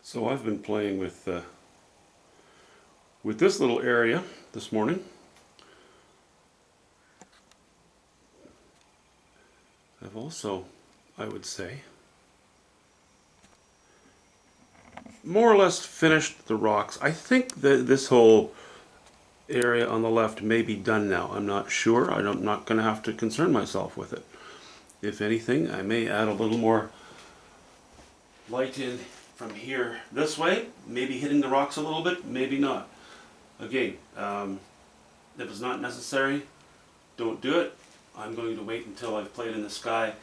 So I've been playing with this little area this morning. I've also, I would say, more or less finished the rocks. I think that this whole area on the left may be done now. I'm not sure. I'm not going to have to concern myself with it. If anything, I may add a little more light in from here this way, maybe hitting the rocks a little bit, maybe not. Again, if it's not necessary, don't do it. I'm going to wait until I've played in the sky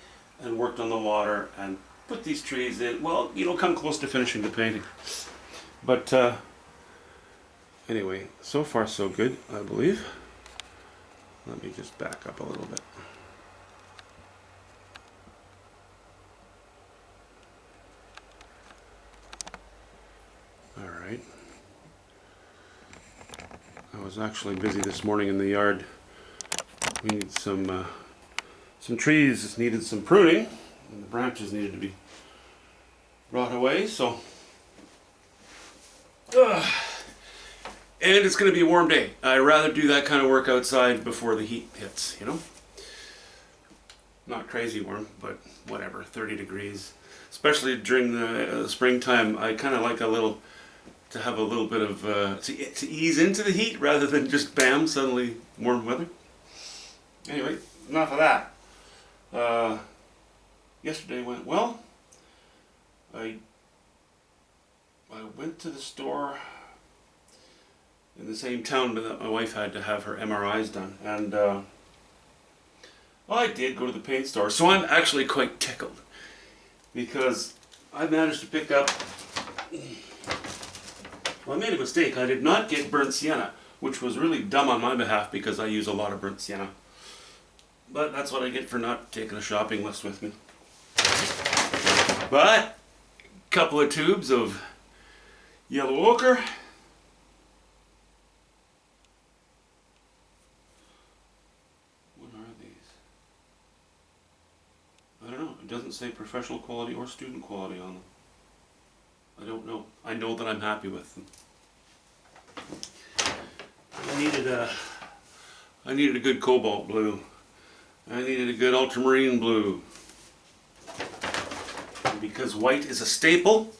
and worked on the water and put these trees in. Well, come close to finishing the painting. But anyway, so far so good, I believe. Let me just back up a little bit. All right. I was actually busy this morning in the yard. We need some trees needed some pruning, and the branches needed to be brought away. So, and it's going to be a warm day. I'd rather do that kind of work outside before the heat hits. Not crazy warm, but whatever, 30 degrees. Especially during the springtime, I kind of like to have a little bit of to ease into the heat rather than just bam, suddenly warm weather. Anyway, enough of that. Yesterday went well. I went to the store in the same town that my wife had to have her MRIs done, and I did go to the paint store. So I'm actually quite tickled because I managed to pick up. Well, I made a mistake. I did not get burnt sienna, which was really dumb on my behalf because I use a lot of burnt sienna. But that's what I get for not taking a shopping list with me. But a couple of tubes of yellow ochre. What are these? I don't know. It doesn't say professional quality or student quality on them. I don't know. I know that I'm happy with them. I needed a good cobalt blue. I needed a good ultramarine blue. And because white is a staple,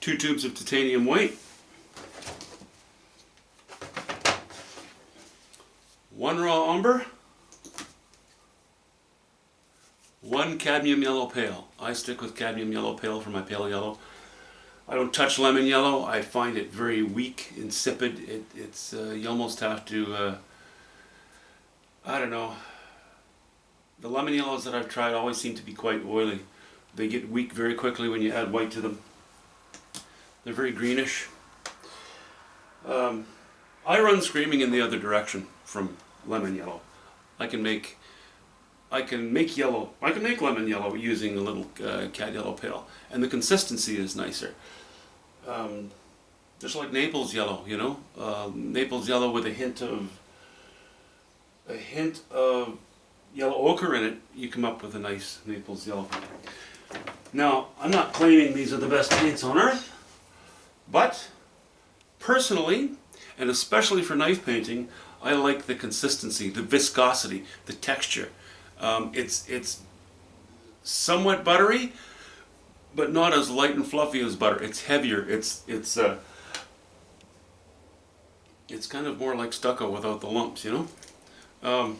2 tubes of titanium white, 1 raw umber, 1 cadmium yellow pale. I stick with cadmium yellow pale for my pale yellow. I don't touch lemon yellow. I find it very weak, insipid. It's you almost have to, I don't know. The lemon yellows that I've tried always seem to be quite oily. They get weak very quickly when you add white to them. They're very greenish. I run screaming in the other direction from lemon yellow. I can make yellow. I can make lemon yellow using a little cad yellow pale, and the consistency is nicer. Just like Naples yellow, Naples yellow with a hint of yellow ochre in it, you come up with a nice Naples yellow. Now, I'm not claiming these are the best paints on earth, but personally, and especially for knife painting, I like the consistency, the viscosity, the texture. It's somewhat buttery, but not as light and fluffy as butter. It's heavier. It's kind of more like stucco without the lumps, And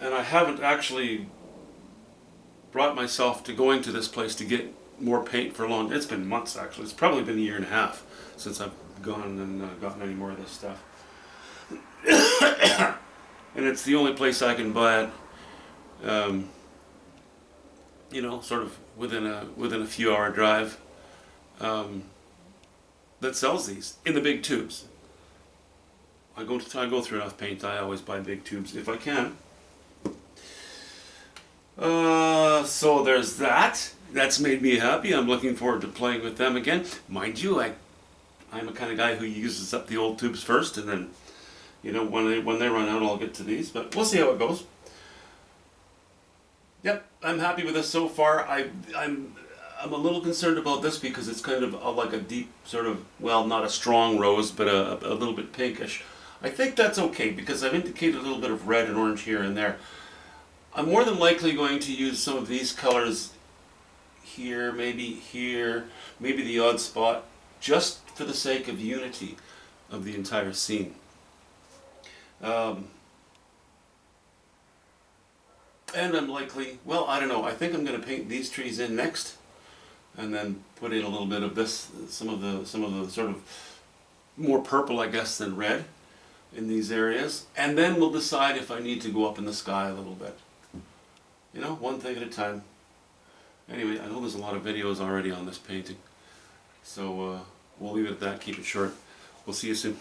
I haven't actually brought myself to going to this place to get more paint for long. It's been months, actually. It's probably been 1.5 years since I've gone and gotten any more of this stuff. And it's the only place I can buy it, sort of within a few hour drive, that sells these in the big tubes. I go through enough paint. I always buy big tubes if I can. So there's that. That's made me happy. I'm looking forward to playing with them again. Mind you, I'm a kind of guy who uses up the old tubes first, and then, when they run out, I'll get to these. But we'll see how it goes. Yep, I'm happy with this so far. I'm a little concerned about this because it's kind of like a deep sort of, well, not a strong rose, but a little bit pinkish. I think that's okay because I've indicated a little bit of red and orange here and there. I'm more than likely going to use some of these colors here, maybe the odd spot, just for the sake of unity of the entire scene. And I'm likely, well, I don't know, I think I'm going to paint these trees in next, and then put in a little bit of this, some of the sort of more purple, I guess, than red in these areas, and then we'll decide if I need to go up in the sky a little bit. You know, one thing at a time. Anyway, I know there's a lot of videos already on this painting, so we'll leave it at that, keep it short. We'll see you soon.